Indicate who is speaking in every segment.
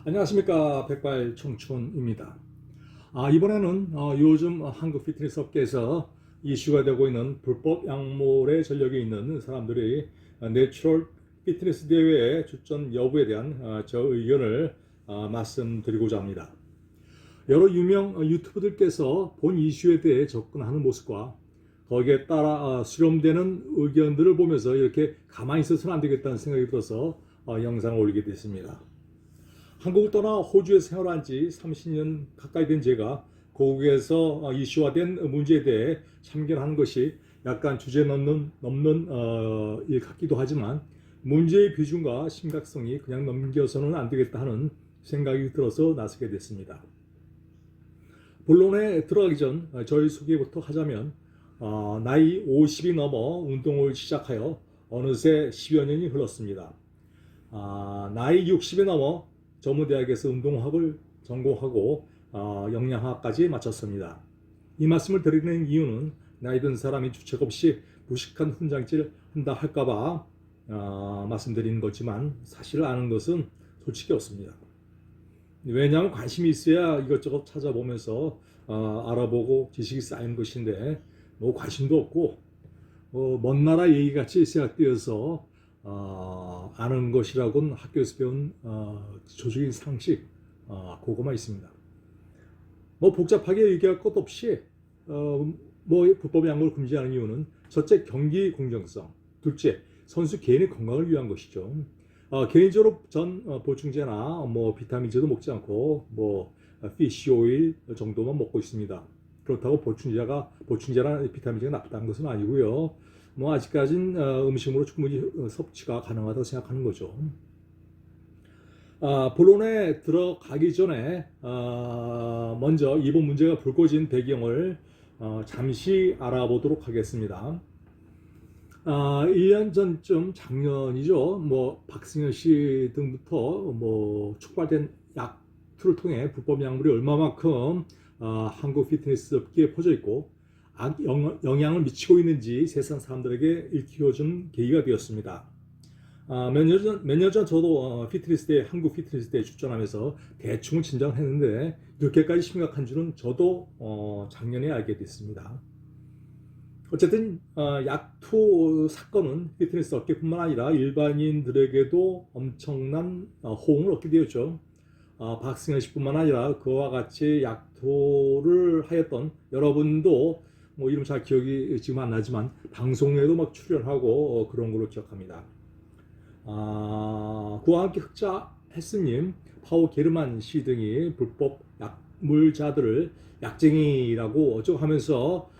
Speaker 1: 안녕하십니까, 백발청춘입니다. 이번에는 요즘 한국 피트니스 업계에서 이슈가 되고 있는 불법 약물의 전력이 있는 사람들이 내추럴 피트니스 대회에 출전 여부에 대한 저 의견을 말씀드리고자 합니다. 여러 유명 유튜버들께서 본 이슈에 대해 접근하는 모습과 거기에 따라 수렴되는 의견들을 보면서 이렇게 가만히 있어서는 안 되겠다는 생각이 들어서 영상을 올리게 됐습니다. 한국을 떠나 호주에 생활한 지 30년 가까이 된 제가 고국에서 이슈화된 문제에 대해 참견하는 것이 약간 주제 넘는 일 같기도 하지만 문제의 비중과 심각성이 그냥 넘겨서는 안 되겠다 하는 생각이 들어서 나서게 됐습니다. 본론에 들어가기 전 저희 소개부터 하자면 나이 50이 넘어 운동을 시작하여 어느새 10여 년이 흘렀습니다. 나이 60이 넘어 전무대학에서 운동학을 전공하고 영양학까지 마쳤습니다. 이 말씀을 드리는 이유는 나이 든 사람이 주책 없이 무식한 훈장질 한다 할까봐 말씀드리는 거지만 사실 아는 것은 솔직히 없습니다. 왜냐하면 관심이 있어야 이것저것 찾아보면서 알아보고 지식이 쌓이는 것인데 뭐 관심도 없고 먼 나라 얘기같이 생각되어서 아는 것이라고는 학교에서 배운 기초적인 상식 그거만 있습니다. 뭐 복잡하게 얘기할 것 없이 뭐 불법 약물을 금지하는 이유는 첫째 경기 공정성, 둘째 선수 개인의 건강을 위한 것이죠. 개인적으로 전 보충제나 뭐 비타민제도 먹지 않고 뭐 피쉬 오일 정도만 먹고 있습니다. 그렇다고 보충제나 비타민제가 나쁘다는 것은 아니고요. 뭐 아직까진 음식으로 충분히 섭취가 가능하다고 생각하는 거죠. 본론에 들어가기 전에 먼저 이번 문제가 불거진 배경을 잠시 알아보도록 하겠습니다. 1년 전쯤 작년이죠. 뭐 박승현 씨 등부터 뭐 촉발된 약투를 통해 불법 약물이 얼마만큼 한국 피트니스 업계에 퍼져 있고 영향을 미치고 있는지 세상 사람들에게 일깨워준 계기가 되었습니다. 몇 년 전 저도 한국 피트니스 대회에 출전하면서 대충은 진정을 했는데 이렇게까지 심각한 줄은 저도 작년에 알게 됐습니다. 어쨌든 약투 사건은 피트니스 업계뿐만 아니라 일반인들에게도 엄청난 호응을 얻게 되었죠. 박승현 씨뿐만 아니라 그와 같이 약투를 하였던 여러분도 뭐 이름 잘 기억이 지금 안 나지만 방송에도 막 출연하고 그런 걸로 기억합니다. 그와 함께 흑자 헬스님, 파워 게르만 씨 등이 불법 약물자들을 약쟁이라고 어쩌고 하면서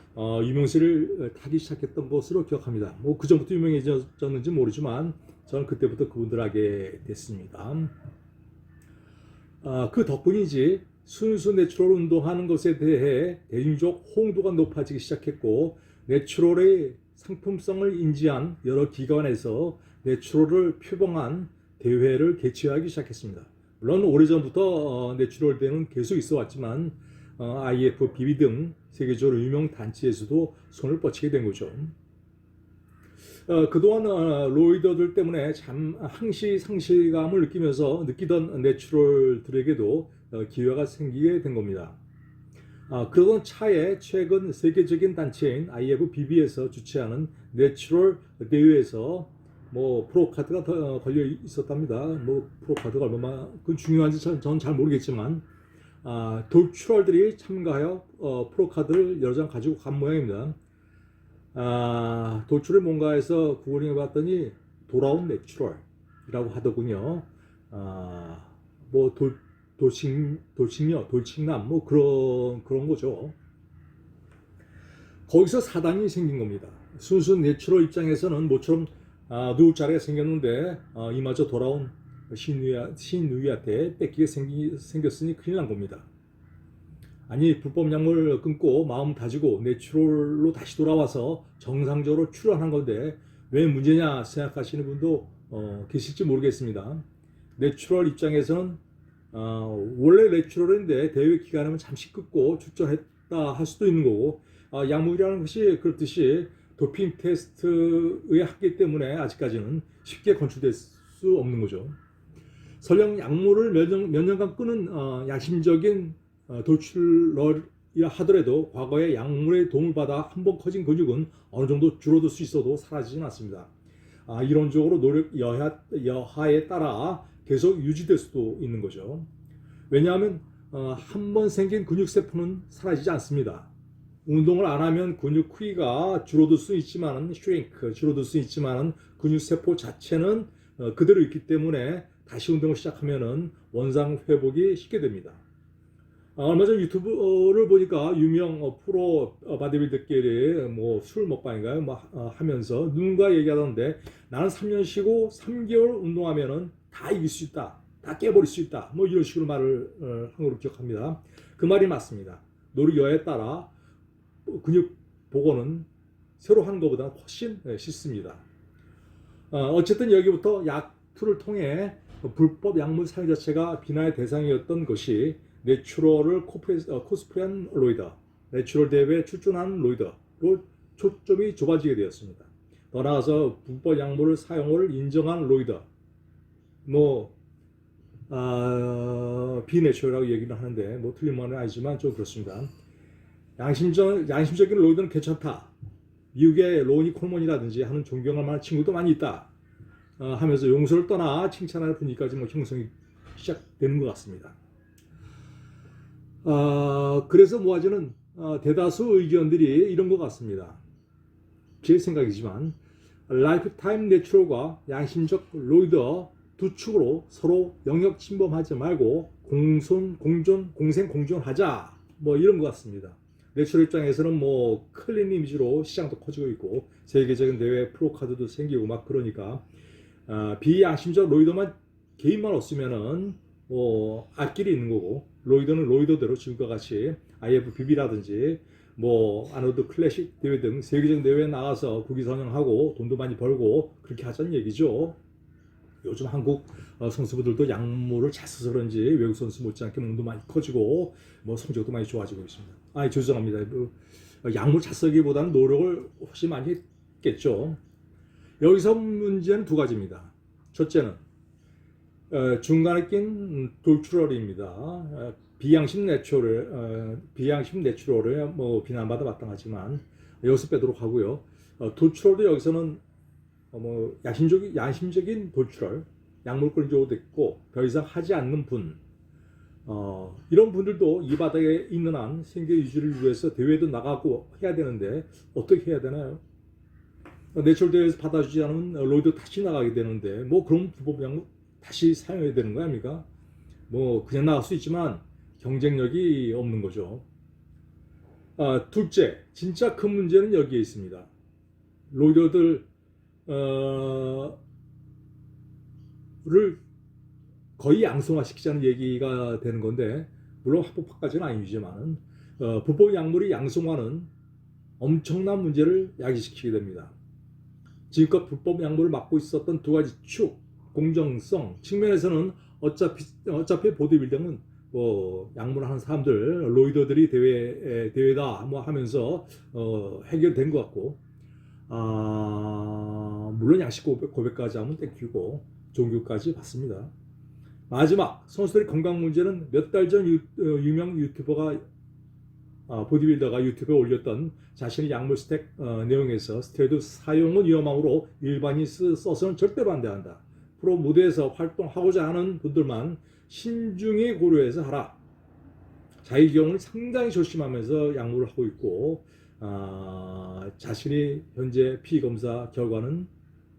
Speaker 1: 유명세를 타기 시작했던 것으로 기억합니다. 뭐 그 전부터 유명해졌는지 모르지만 저는 그때부터 그분들 알게 됐습니다. 그 덕분이지 순수 내추럴 운동하는 것에 대해 대중적 호응도가 높아지기 시작했고 내추럴의 상품성을 인지한 여러 기관에서 내추럴을 표방한 대회를 개최하기 시작했습니다. 물론 오래전부터 내추럴 대회는 계속 있어 왔지만 IFBB 등 세계적으로 유명 단체에서도 손을 뻗치게 된 거죠. 그동안 로이더들 때문에 참 상실감을 느끼던 내추럴들에게도 기회가 생기게 된 겁니다. 그러던 차에 최근 세계적인 단체인 IFBB에서 주최하는 내추럴 대회에서 뭐 프로카드가 걸려 있었답니다. 뭐 프로카드가 얼마만큼 중요한지 저는 잘 모르겠지만 돌출얼들이 참가하여 프로카드를 여러 장 가지고 간 모양입니다. 돌출을 뭔가 해서 구글링해 봤더니 돌아온 내추럴이라고 하더군요. 뭐 돌직남 뭐 그런 거죠. 거기서 사단이 생긴 겁니다. 순수 내추럴 입장에서는 모처럼 누울 자리가 생겼는데 이마저 돌아온 신누이한테 뺏기게 생겼으니 큰일 난 겁니다. 아니 불법 약물 끊고 마음 다지고 내추럴로 다시 돌아와서 정상적으로 출연한 건데 왜 문제냐 생각하시는 분도 계실지 모르겠습니다. 내추럴 입장에서는 원래 내추럴인데 대회 기간에만 잠시 끊고 출전했다 할 수도 있는 거고 약물이라는 것이 그렇듯이 도핑 테스트의 한계 때문에 아직까지는 쉽게 건출될 수 없는 거죠. 설령 약물을 몇 년간 끊은 양심적인 돌출러이라 하더라도 과거에 약물의 도움을 받아 한 번 커진 근육은 어느 정도 줄어들 수 있어도 사라지진 않습니다. 이론적으로 노력 여하에 따라 계속 유지될 수도 있는 거죠. 왜냐하면 한 번 생긴 근육세포는 사라지지 않습니다. 운동을 안 하면 근육 크기가 줄어들 수 있지만 줄어들 수 있지만 근육세포 자체는 그대로 있기 때문에 다시 운동을 시작하면 원상 회복이 쉽게 됩니다. 얼마 전 유튜브를 보니까 유명 프로 바디빌더끼리 술 먹방인가요? 하면서 누군가 얘기하던데 나는 3년 쉬고 3개월 운동하면 다 이길 수 있다. 다 깨버릴 수 있다. 이런 식으로 말을 한 걸로 기억합니다. 그 말이 맞습니다. 노력 여하에 따라 근육 복원은 새로 하는 것보다 훨씬 쉽습니다. 어쨌든 여기부터 약2를 통해 불법 약물 사용 자체가 비난의 대상이었던 것이 내추럴을 코스프레한 로이더, 내추럴 대회에 출전한 로이더로 초점이 좁아지게 되었습니다. 더 나아가서 불법 약물을 사용을 인정한 로이더, 비내추럴이라고 얘기를 하는데 틀린 말은 아니지만 좀 그렇습니다. 양심적인 로이더는 괜찮다. 미국의 로니 콜먼이라든지 하는 존경할 만한 친구도 많이 있다. 하면서 용서를 떠나 칭찬하는 분위기까지 형성이 시작되는 것 같습니다. 그래서 모아지는 대다수 의견들이 이런 것 같습니다. 제 생각이지만 라이프타임 내추럴과 양심적 로이더 두 축으로 서로 영역 침범하지 말고 공생 공존하자 이런 것 같습니다. 내추럴 입장에서는 클린 이미지로 시장도 커지고 있고 세계적인 대회 프로카드도 생기고 그러니까 비양심적 로이더만 개인만 없으면은 앞길이 있는 거고 로이더는 로이더대로 지금과 같이 IFBB라든지 아노드 클래식 대회 등 세계적인 대회에 나가서 국위 선양하고 돈도 많이 벌고 그렇게 하자는 얘기죠. 요즘 한국 선수들도 약물을 잘 써서 그런지 외국 선수 못지않게 몸도 많이 커지고 성적도 많이 좋아지고 있습니다. 죄송합니다. 약물 잘 쓰기보다는 노력을 훨씬 많이 했겠죠. 여기서 문제는 두 가지입니다. 첫째는 중간에 낀 돌출럴입니다. 비양심 내추럴을 비난받아 마땅하지만 여기서 빼도록 하고요. 돌출럴도 여기서는 양심적인 돌출럴, 약물 끊은 적도 있고 더 이상 하지 않는 분, 이런 분들도 이 바닥에 있는 한 생계 유지를 위해서 대회도 나가고 해야 되는데 어떻게 해야 되나요? 내추럴 대회에서 받아주지 않으면 로이드 다시 나가게 되는데 그런 불법 약물 다시 사용해야 되는 거 아닙니까? 그냥 나갈 수 있지만 경쟁력이 없는 거죠. 둘째, 진짜 큰 문제는 여기에 있습니다. 로이더들 를 거의 양성화시키자는 얘기가 되는 건데 물론 합법화까지는 아니지만 불법 약물이 양성화는 엄청난 문제를 야기시키게 됩니다. 지금껏 불법 약물을 막고 있었던 두 가지 축, 공정성 측면에서는 어차피 보디빌딩은 약물 하는 사람들, 로이더들이 대회다 하면서 해결된 것 같고, 물론 양식 고백까지 하면 땡큐고 종교까지 받습니다. 마지막 선수들의 건강 문제는 몇 달 전 유명 유튜버가 보디빌더가 유튜브에 올렸던 자신의 약물 스택 내용에서 스테로이드 사용은 위험하므로 일반인이 써서는 절대로 안 된다. 프로 무대에서 활동하고자 하는 분들만 신중히 고려해서 하라. 자기 경우는 상당히 조심하면서 약물을 하고 있고 자신이 현재 피검사 결과는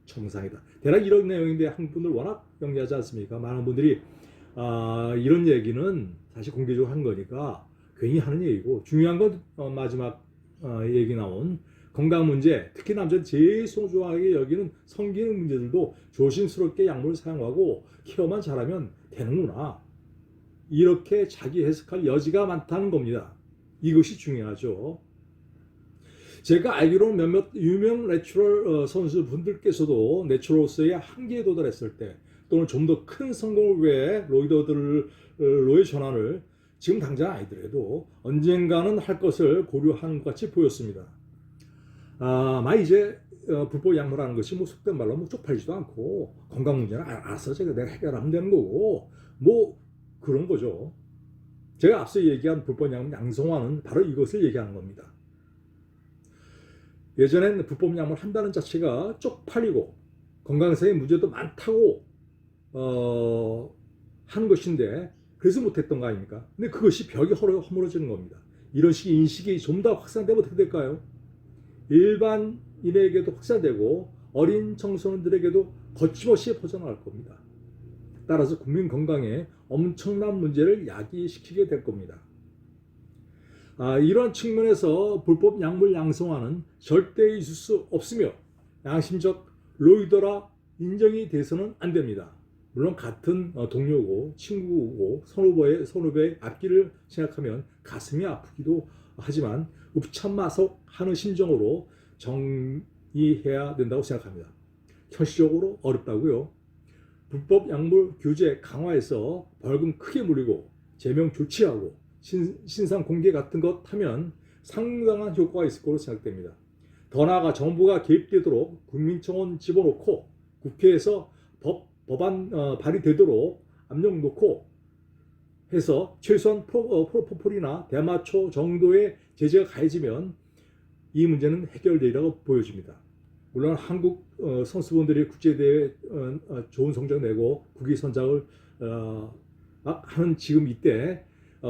Speaker 1: 정상이다. 대략 이런 내용인데 한국 분들 워낙 영리하지 않습니까? 많은 분들이 이런 얘기는 사실 공개적으로 한 거니까 괜히 하는 얘기고 중요한 건 마지막 얘기 나온 건강 문제, 특히 남자들 제일 소중하게 여기는 성기능 문제들도 조심스럽게 약물을 사용하고 케어만 잘하면 되는구나. 이렇게 자기 해석할 여지가 많다는 겁니다. 이것이 중요하죠. 제가 알기로는 몇몇 유명 내추럴 선수분들께서도 내추럴로서의 한계에 도달했을 때 또는 좀 더 큰 성공을 위해 로이더들로의 전환을 지금 당장 아니더라도 언젠가는 할 것을 고려하는 것 같이 보였습니다. 이제 불법 약물하는 것이 뭐 속된 말로 뭐 쪽팔리지도 않고 건강 문제는 알아서 내가 해결하면 되는 거고 뭐 그런 거죠. 제가 앞서 얘기한 불법 약물 양성화는 바로 이것을 얘기하는 겁니다. 예전엔 불법 약물 한다는 자체가 쪽팔리고 건강상의 문제도 많다고 하는 것인데 그래서 못했던 거 아닙니까? 근데 그것이 벽이 허물어지는 겁니다. 이런 식의 인식이 좀 더 확산되면 어떻게 될까요? 일반인에게도 확산되고 어린 청소년들에게도 거침없이 퍼져나갈 겁니다. 따라서 국민 건강에 엄청난 문제를 야기시키게 될 겁니다. 이런 측면에서 불법 약물 양성화는 절대 있을 수 없으며 양심적 로이더라 인정이 돼서는 안 됩니다. 물론 같은 동료고 친구고 선후배의 앞길을 생각하면 가슴이 아프기도 하지만 읍참마속하는 심정으로 정의해야 된다고 생각합니다. 현실적으로 어렵다고요. 불법 약물 규제 강화해서 벌금 크게 물리고 제명 조치하고 신상 공개 같은 것 하면 상당한 효과가 있을 것으로 생각됩니다. 더 나아가 정부가 개입되도록 국민청원 집어넣고 국회에서 법안 발의되도록 압력 놓고 해서 최소한 프로포폴이나 대마초 정도의 제재가 가해지면 이 문제는 해결되리라고 보여집니다. 물론 한국 선수분들이 국제대회 좋은 성적 내고 국위선장을 하는 지금 이때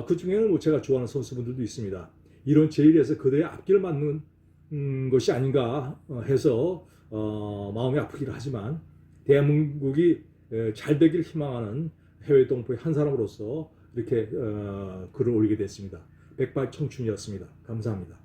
Speaker 1: 그 중에는 뭐 제가 좋아하는 선수분들도 있습니다. 이런 제일에서 그들의 앞길을 막는 것이 아닌가 해서 마음이 아프기도 하지만 대한민국이 잘 되길 희망하는 해외 동포의 한 사람으로서 이렇게 글을 올리게 됐습니다. 백발 청춘이었습니다. 감사합니다.